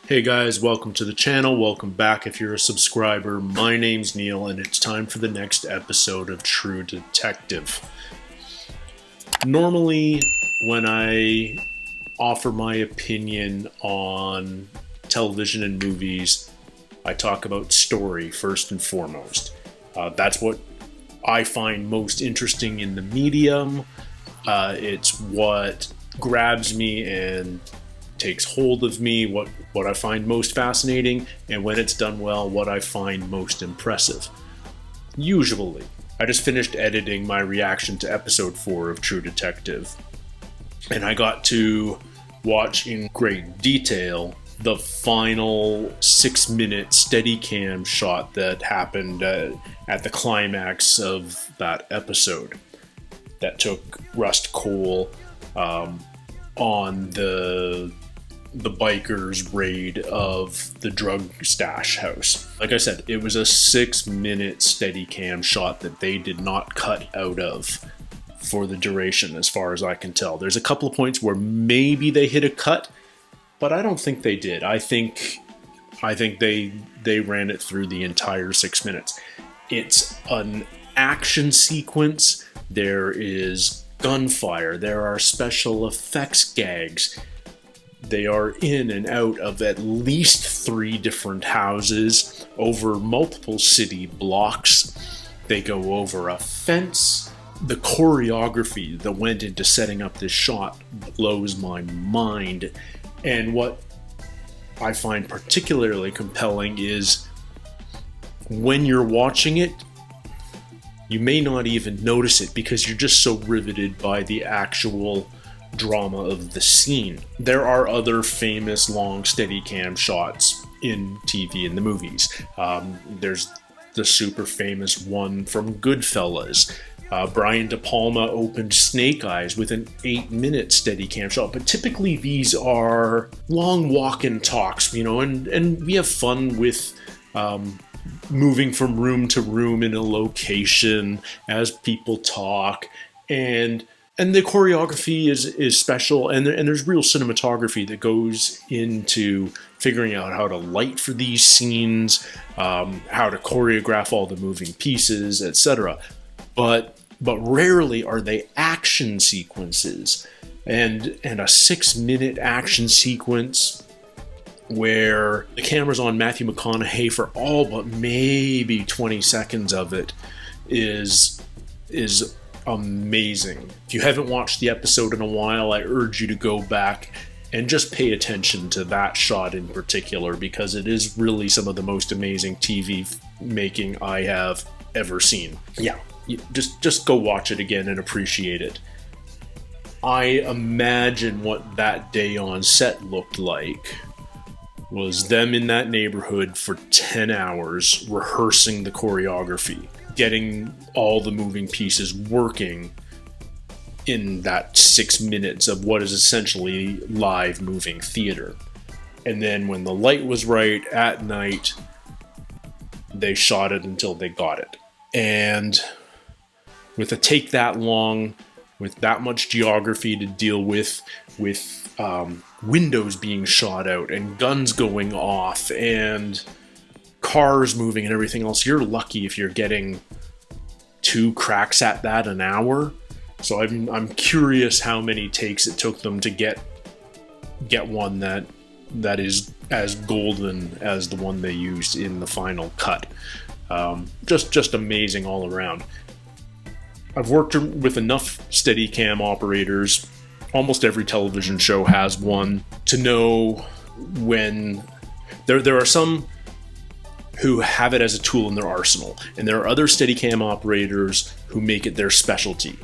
Hey guys, welcome to the channel. Welcome back if you're a subscriber. My name's Neil and it's time for the next episode of True Detective. Normally, when I offer my opinion on television and movies, I talk about story first and foremost. That's what I find most interesting in the medium. It's what grabs me and takes hold of me, what I find most fascinating, and when it's done well, what I find most impressive. Usually. I just finished editing my reaction to episode 4 of True Detective, and I got to watch in great detail the final 6-minute Steadicam shot that happened at the climax of that episode that took Rust Cole on the bikers' raid of the drug stash house. Like I said, it was a 6-minute Steadicam shot that they did not cut out of for the duration, as far as I can tell. There's a couple of points where maybe they hit a cut, but I don't think they did. I think they ran it through the entire 6 minutes. It's an action sequence. There is gunfire. There are special effects gags. They are in and out of at least 3 different houses over multiple city blocks. They go over a fence. The choreography that went into setting up this shot blows my mind. And what I find particularly compelling is when you're watching it, you may not even notice it because you're just so riveted by the actual drama of the scene. There are other famous long Steadicam shots in TV and the movies. There's the super famous one from Goodfellas. Brian De Palma opened Snake Eyes with an 8-minute Steadicam shot, but typically these are long walk and talks, and we have fun with moving from room to room in a location as people talk, and the choreography is special, and there's real cinematography that goes into figuring out how to light for these scenes, how to choreograph all the moving pieces, etc. But rarely are they action sequences, and a 6-minute action sequence where the camera's on Matthew McConaughey for all but maybe 20 seconds of it is amazing. If you haven't watched the episode in a while, I urge you to go back and just pay attention to that shot in particular, because it is really some of the most amazing TV making I have ever seen. Yeah, just go watch it again and appreciate it. I imagine what that day on set looked like was them in that neighborhood for 10 hours rehearsing the choreography, getting all the moving pieces working in that 6 minutes of what is essentially live moving theater. And then when the light was right at night, they shot it until they got it. And with a take that long, with that much geography to deal with windows being shot out and guns going off and cars moving and everything else, you're lucky if you're getting 2 cracks at that an hour. So I'm curious how many takes it took them to get one that is as golden as the one they used in the final cut. Just amazing all around. I've worked with enough Steadicam operators. Almost every television show has one, to know when there are some who have it as a tool in their arsenal, and there are other Steadicam operators who make it their specialty.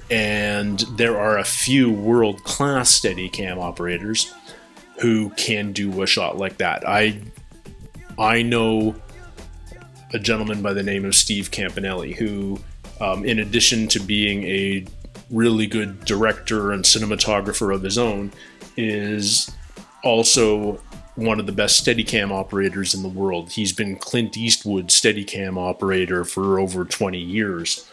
And there are a few world-class Steadicam operators who can do a shot like that. I know a gentleman by the name of Steve Campanelli who, in addition to being a really good director and cinematographer of his own, is also one of the best Steadicam operators in the world. He's been Clint Eastwood's Steadicam operator for over 20 years.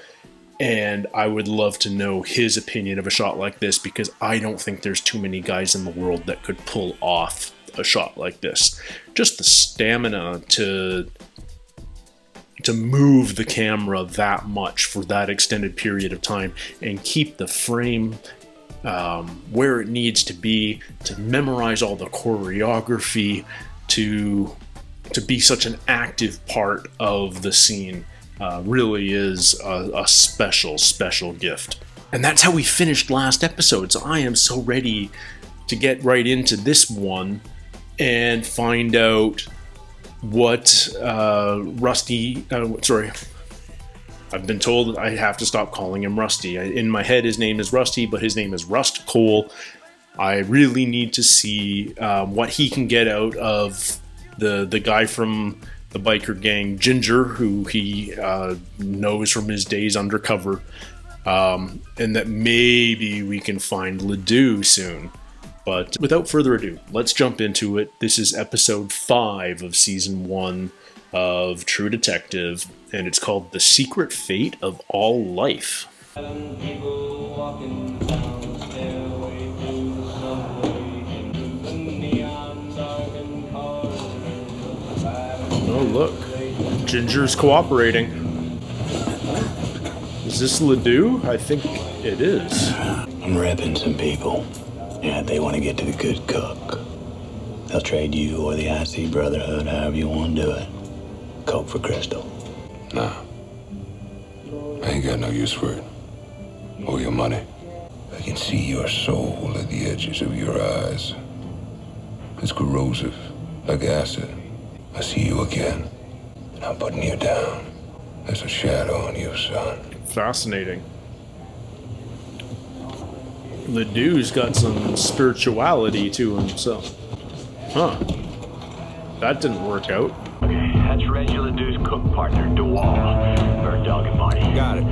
And I would love to know his opinion of a shot like this, because I don't think there's too many guys in the world that could pull off with a shot like this. Just the stamina to move the camera that much for that extended period of time and keep the frame where it needs to be, to memorize all the choreography, to be such an active part of the scene really is a special gift. And that's how we finished last episode, so I am so ready to get right into this one and find out what Rusty... sorry. I've been told I have to stop calling him Rusty. In my head, his name is Rusty, but his name is Rust Cole. I really need to see what he can get out of the guy from the biker gang, Ginger, who he knows from his days undercover, and that maybe we can find Ledoux soon. But without further ado, let's jump into it. This is episode 5 of season 1 of True Detective, and it's called The Secret Fate of All Life. Oh, look. Ginger's cooperating. Is this Ledoux? I think it is. I'm repping some people. Yeah, they want to get to the good cook. They'll trade you or the IC Brotherhood, however you want to do it. Coke for Crystal. Nah. I ain't got no use for it. Or your money. I can see your soul at the edges of your eyes. It's corrosive, like acid. I see you again, and I'm putting you down. There's a shadow on you, son. Fascinating. Ledoux's got some spirituality to him, so... Huh. That didn't work out. Okay, that's Reggie Ledoux's cook partner, DeWall. Bird Dog and Marty. Got it.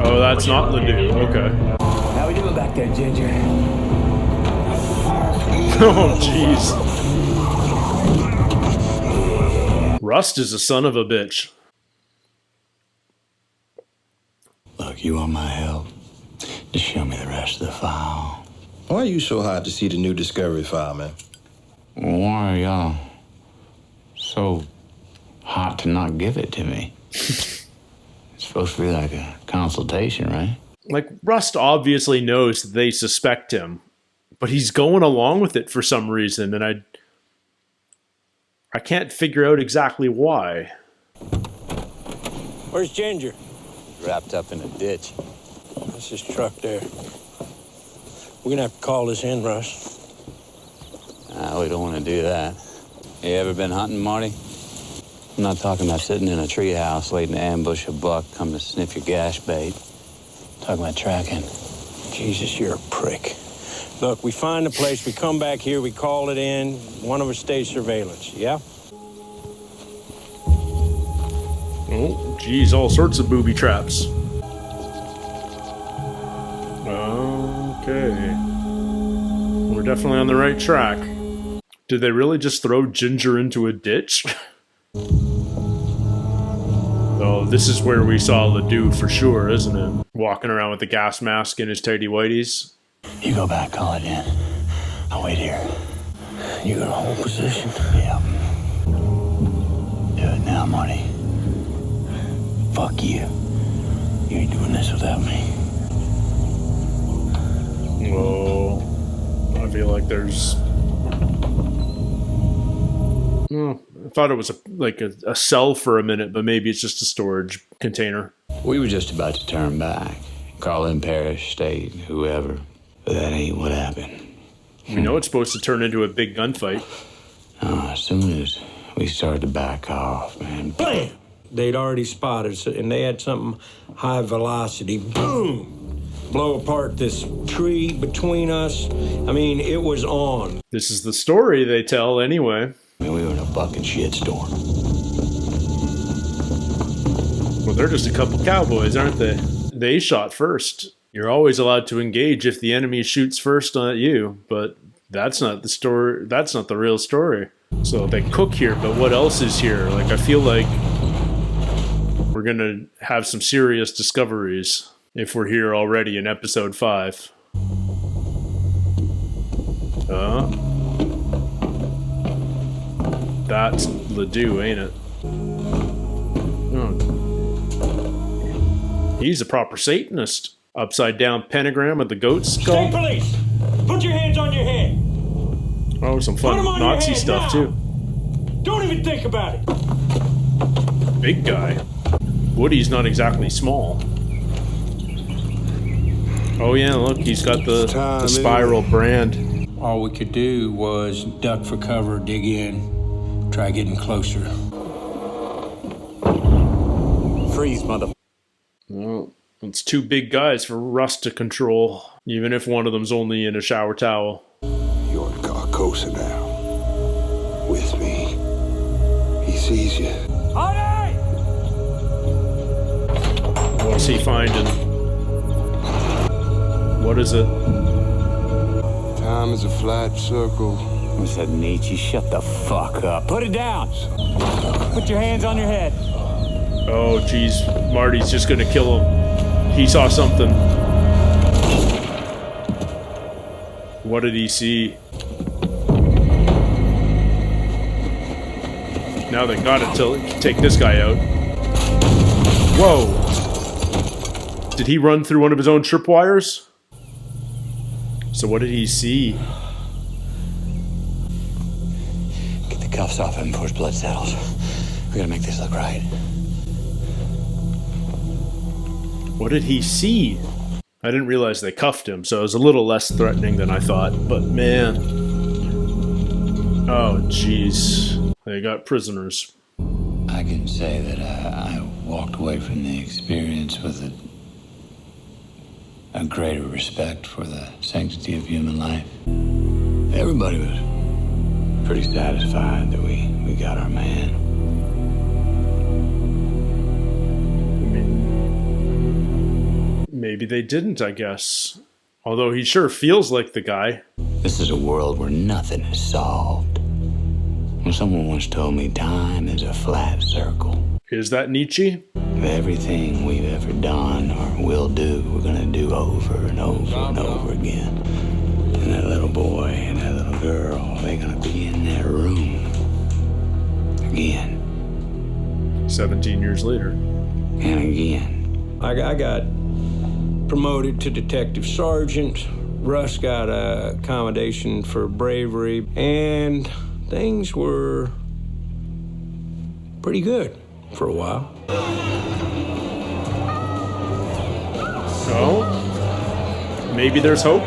Oh, that's not Ledoux. Okay. How we doing back there, Ginger? Oh, jeez. Rust is a son of a bitch. Look, you want my help? Just show me the rest of the file. Why are you so hot to see the new Discovery file, man? Why are y'all so hot to not give it to me? It's supposed to be like a consultation, right? Like, Rust obviously knows that they suspect him, but he's going along with it for some reason, and I can't figure out exactly why. Where's Ginger? Wrapped up in a ditch. That's his truck there. We're gonna have to call this in, Russ. We don't want to do that. You ever been hunting, Marty? I'm not talking about sitting in a treehouse waiting to ambush a buck, come to sniff your gash bait. I'm talking about tracking. Jesus, you're a prick. Look, we find a place, we come back here, we call it in, one of us stays surveillance, yeah? Oh, geez, all sorts of booby traps. Okay. We're definitely on the right track. Did they really just throw Ginger into a ditch? Oh, this is where we saw Ledoux for sure, isn't it? Walking around with the gas mask and his tighty whities. You go back, call it in. I'll wait here. You got a whole position? Yeah. Do it now, Marty. Fuck you. You ain't doing this without me. Whoa. I feel like there's... Oh, I thought it was a cell for a minute, but maybe it's just a storage container. We were just about to turn back. Call in parish, state, whoever. But that ain't what happened. We know it's supposed to turn into a big gunfight. As soon as we started to back off, man. Bam! They'd already spotted us, and they had something high velocity. Boom! Blow apart this tree between us. I mean, it was on. This is the story they tell anyway. I mean, we were in a fucking shitstorm. Well, they're just a couple cowboys, aren't they? They shot first. You're always allowed to engage if the enemy shoots first at you, but that's not the story. That's not the real story. So they cook here, but what else is here? Like, I feel like we're gonna have some serious discoveries if we're here already in episode 5. That's Ledoux, ain't it? Oh. He's a proper Satanist. Upside down pentagram with the goat skull. State police! Put your hands on your head! Oh, some fun Nazi stuff too. Don't even think about it! Big guy. Woody's not exactly small. Oh yeah, look, he's got the spiral brand. All we could do was duck for cover, dig in, try getting closer. Freeze, mother... Well, it's two big guys for Russ to control, even if one of them's only in a shower towel. You're in Carcosa now. With me. He sees you. What's he finding? What is it? Time is a flat circle. I said, Nietzsche, shut the fuck up. Put it down. Put your hands on your head. Oh, geez. Marty's just gonna kill him. He saw something. What did he see? Now they gotta take this guy out. Whoa! Did he run through one of his own tripwires? So what did he see? Get the cuffs off him before his blood settles. We gotta make this look right. What did he see? I didn't realize they cuffed him, so it was a little less threatening than I thought. But man. Oh, jeez. They got prisoners. I can say that I walked away from the experience with a greater respect for the sanctity of human life. Everybody was pretty satisfied that we got our man. Maybe they didn't, I guess. Although he sure feels like the guy. This is a world where nothing is solved. Well, someone once told me time is a flat circle. Is that Nietzsche? Everything we've ever done or will do, we're gonna do over and over and over again. And that little boy and that little girl, they're gonna be in that room again 17 years later. and again. I got promoted to detective sergeant. Russ got a commendation for bravery, and things were pretty good for a while. So, maybe there's hope?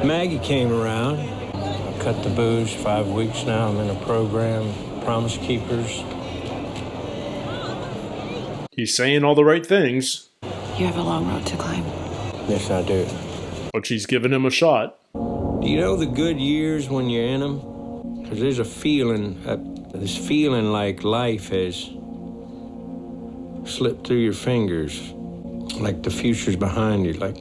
Maggie came around. I cut the booze 5 weeks now. I'm in a program, Promise Keepers. He's saying all the right things. You have a long road to climb. Yes, I do. But she's giving him a shot. Do you know the good years when you're in them? Because there's a feeling, this feeling like life has slipped through your fingers, like the future's behind you, like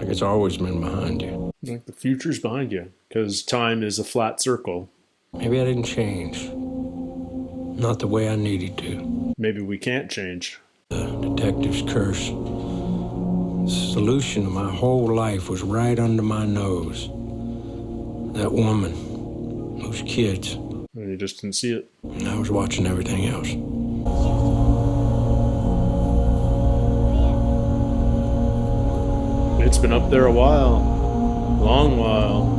it's always been behind you. Like the future's behind you, because time is a flat circle. Maybe I didn't change. Not the way I needed to. Maybe we can't change. The detective's curse. The solution to my whole life was right under my nose. That woman, those kids. And you just didn't see it. And I was watching everything else. It's been up there a while. Long while.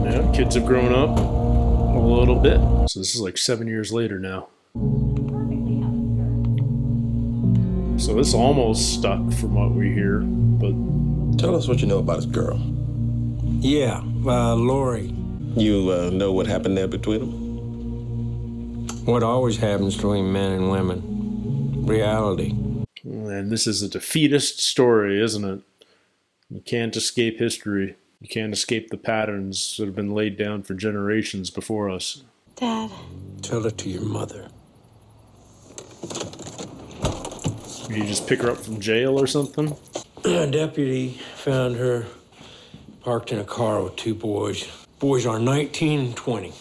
Yeah, kids have grown up a little bit. So this is like 7 years later now. So this almost stuck from what we hear, but... Tell us what you know about this girl. Yeah, Lori. You know what happened there between them? What always happens between men and women. Reality. And this is a defeatist story, isn't it? You can't escape history. You can't escape the patterns that have been laid down for generations before us. Dad. Tell it to your mother. You just pick her up from jail or something? A deputy found her parked in a car with two boys. Boys are 19 and 20.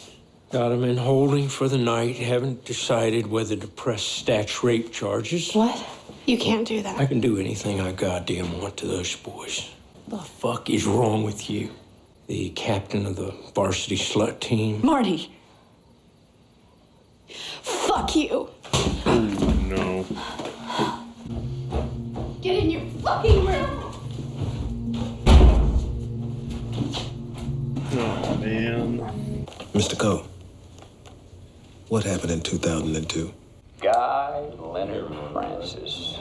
Got them in holding for the night. Haven't decided whether to press Statch rape charges. What? You can't do that. I can do anything I goddamn want to those boys. The fuck is wrong with you? the captain of the varsity slut team. Marty. Fuck you. Oh, no. Get in your fucking room. Oh, man. Mr. Cole, what happened in 2002? Guy Leonard Francis.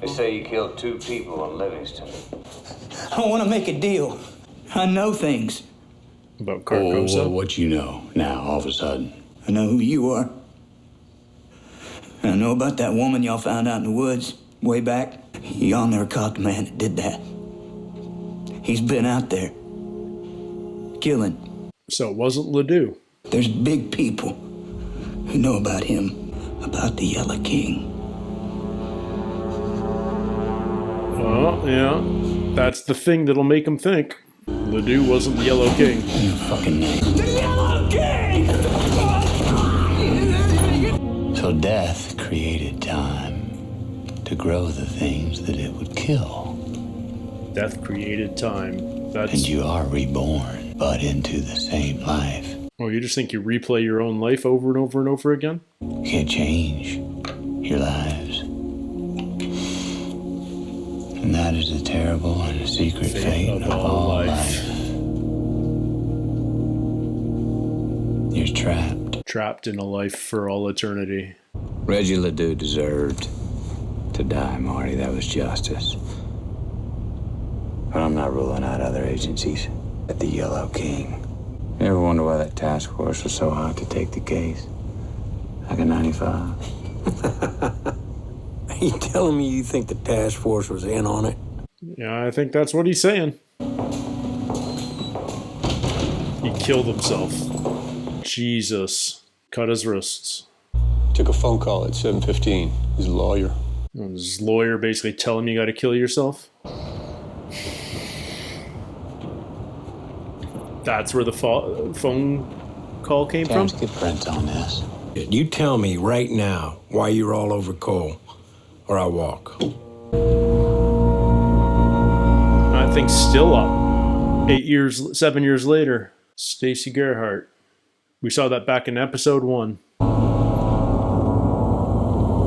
They say you killed 2 people in Livingston. I want to make a deal. I know things. About Carcosa? What you know now, all of a sudden? I know who you are. And I know about that woman y'all found out in the woods way back. Y'all never caught the man that did that. He's been out there killing. So it wasn't Ledoux. There's big people who know about him, about the Yellow King. Oh, yeah. That's the thing that'll make him think. Ledoux wasn't the Yellow King. Your fucking name. The Yellow King! So death created time to grow the things that it would kill. Death created time. And you are reborn, but into the same life. Oh, you just think you replay your own life over and over and over again? You can't change your lives. And that is a terrible and a secret fate of all life. You're trapped. Trapped in a life for all eternity. Reggie Ledoux deserved to die, Marty. That was justice. But I'm not ruling out other agencies at the Yellow King. You ever wonder why that task force was so hot to take the case? Back in 95? Are you telling me you think the task force was in on it? Yeah, I think that's what he's saying. He killed himself. Jesus. Cut his wrists. Took a phone call at 7:15. He's a lawyer. His lawyer basically telling him you gotta kill yourself. That's where the phone call came from? Get prints on this. You tell me right now why you're all over Cole, or I'll walk. I think still up. 7 years later. Stacey Gerhardt. We saw that back in episode 1.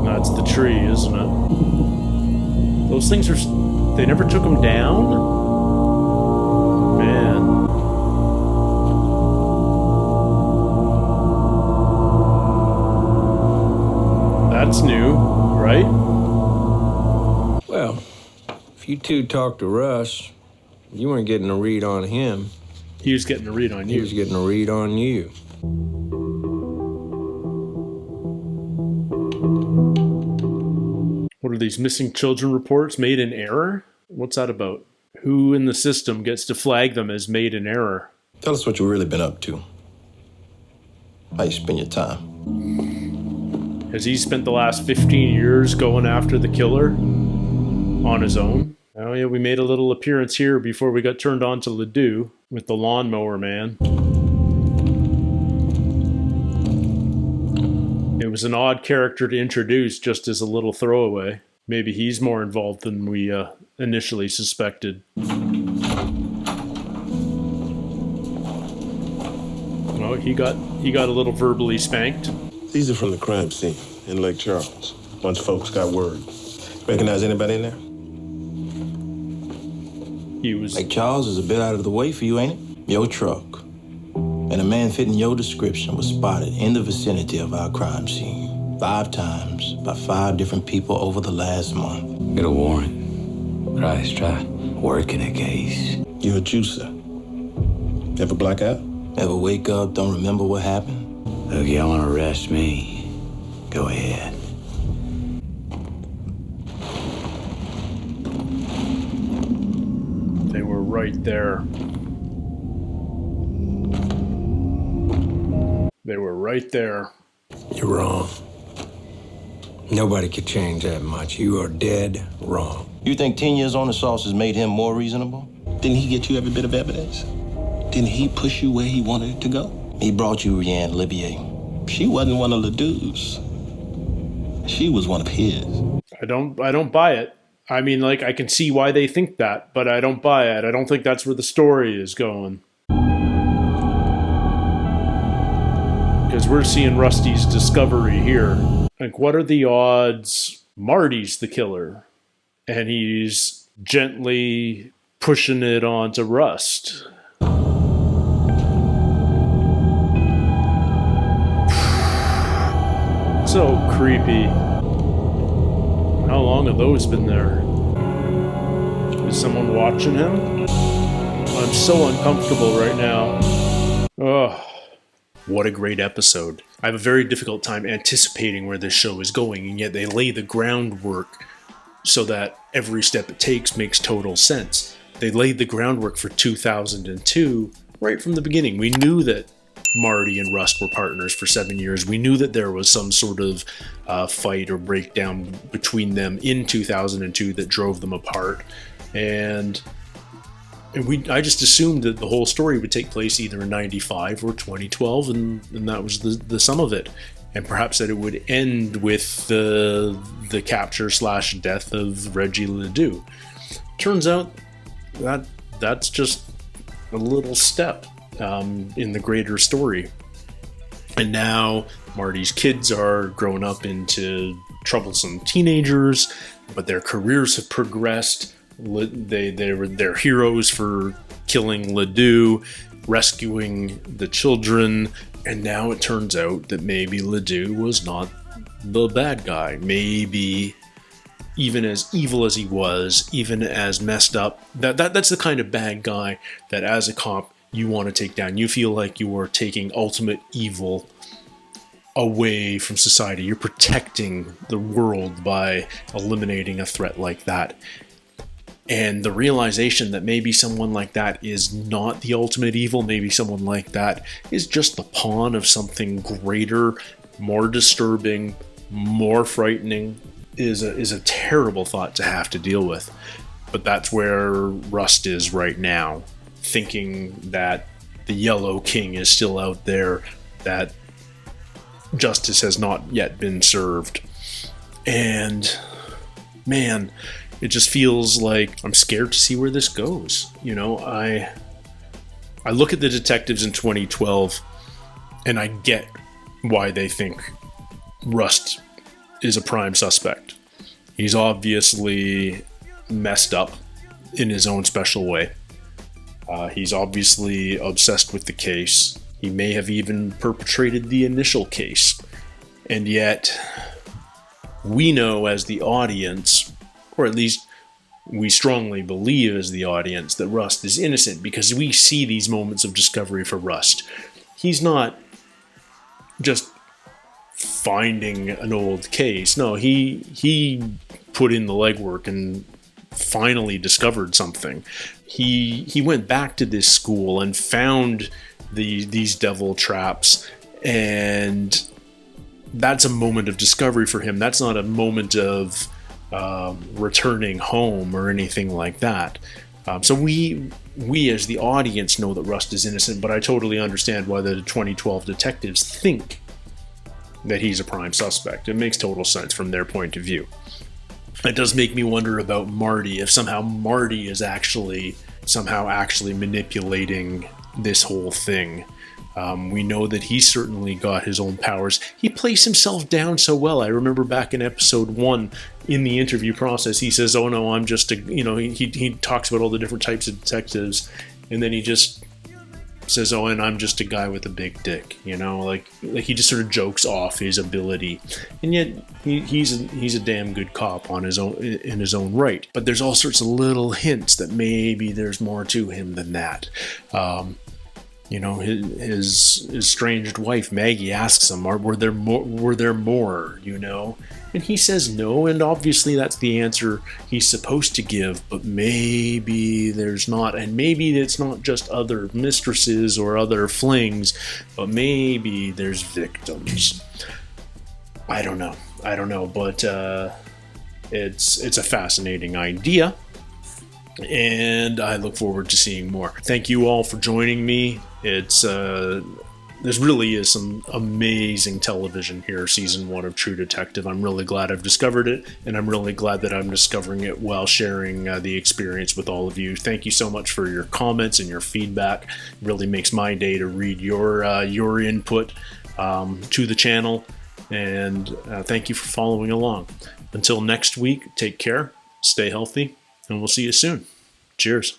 That's the tree, isn't it? Those things are... They never took them down? Man. That's new, right? Well, if you two talked to Russ, you weren't getting a read on him. He was getting a read on He you. was getting a read on you. What are these missing children reports made in error? What's that about? Who in the system gets to flag them as made in error? Tell us what you've really been up to. How you spend your time. Has he spent the last 15 years going after the killer on his own? Oh yeah, we made a little appearance here before we got turned on to Ledoux with the lawnmower man. It was an odd character to introduce just as a little throwaway. Maybe he's more involved than we initially suspected. Oh, he got a little verbally spanked. These are from the crime scene in Lake Charles. Once folks got word. Recognize anybody in there? He was... Lake Charles is a bit out of the way for you, ain't it? Your truck. And a man fitting your description was spotted in the vicinity of our crime scene 5 times by 5 different people over the last month. Get a warrant. But I just try working a case. You're a juicer. Ever black out? Ever wake up, don't remember what happened? Look, y'all want to arrest me? Go ahead. They were right there. They were right there. You're wrong. Nobody could change that much. You are dead wrong. You think 10 years on the sauce has made him more reasonable? Didn't he get you every bit of evidence? Didn't he push you where he wanted it to go? He brought you Rianne Libier. She wasn't one of Ledoux's. She was one of his. I don't buy it. I mean, like, I can see why they think that, but I don't buy it. I don't think that's where the story is going. Because we're seeing Rusty's discovery here. Like, what are the odds Marty's the killer? And he's gently pushing it onto Rust. So creepy. How long have those been there? Is someone watching him? I'm so uncomfortable right now. Ugh. What a great episode. I have a very difficult time anticipating where this show is going, and yet they lay the groundwork so that every step it takes makes total sense. They laid the groundwork for 2002 right from the beginning. We knew that Marty and Rust were partners for 7 years. We knew that there was some sort of fight or breakdown between them in 2002 that drove them apart. And I just assumed that the whole story would take place either in 95 or 2012, and that was the sum of it. And perhaps that it would end with the capture / death of Reggie Ledoux. Turns out that that's just a little step in the greater story. And now Marty's kids are grown up into troublesome teenagers, but their careers have progressed. They're heroes for killing Ledoux, rescuing the children, and now it turns out that maybe Ledoux was not the bad guy. Maybe even as evil as he was, even as messed up, that's the kind of bad guy that as a cop you want to take down. You feel like you are taking ultimate evil away from society. You're protecting the world by eliminating a threat like that. And the realization that maybe someone like that is not the ultimate evil, maybe someone like that is just the pawn of something greater, more disturbing, more frightening, is a terrible thought to have to deal with. But that's where Rust is right now, thinking that the Yellow King is still out there, that justice has not yet been served. And man, it just feels like I'm scared to see where this goes. You know, I look at the detectives in 2012 and I get why they think Rust is a prime suspect. He's obviously messed up in his own special way. He's obviously obsessed with the case. He may have even perpetrated the initial case. And yet, we know as the audience, or at least we strongly believe as the audience, that Rust is innocent because we see these moments of discovery for Rust. He's not just finding an old case. No, he put in the legwork and finally discovered something. He went back to this school and found these devil traps, and that's a moment of discovery for him. That's not a moment of returning home or anything like that. So we as the audience know that Rust is innocent, but I totally understand why the 2012 detectives think that he's a prime suspect. It makes total sense from their point of view. It does make me wonder about Marty, if somehow Marty is actually manipulating this whole thing. We know that he certainly got his own powers. He plays himself down so well. I remember back in episode 1, in the interview process, he says, "Oh no, I'm just a," he talks about all the different types of detectives, and then he just says, "Oh, and I'm just a guy with a big dick," like he just sort of jokes off his ability, and yet he's a damn good cop in his own right. But there's all sorts of little hints that maybe there's more to him than that. His estranged wife Maggie asks him, "Were there more?" And he says no, and obviously that's the answer he's supposed to give, but maybe there's not, and maybe it's not just other mistresses or other flings, but maybe there's victims. I don't know, but it's a fascinating idea, and I look forward to seeing more. Thank you all for joining me. It's This really is some amazing television here, season 1 of True Detective. I'm really glad I've discovered it, and I'm really glad that I'm discovering it while sharing the experience with all of you. Thank you so much for your comments and your feedback. It really makes my day to read your input to the channel, and thank you for following along. Until next week, take care, stay healthy, and we'll see you soon. Cheers.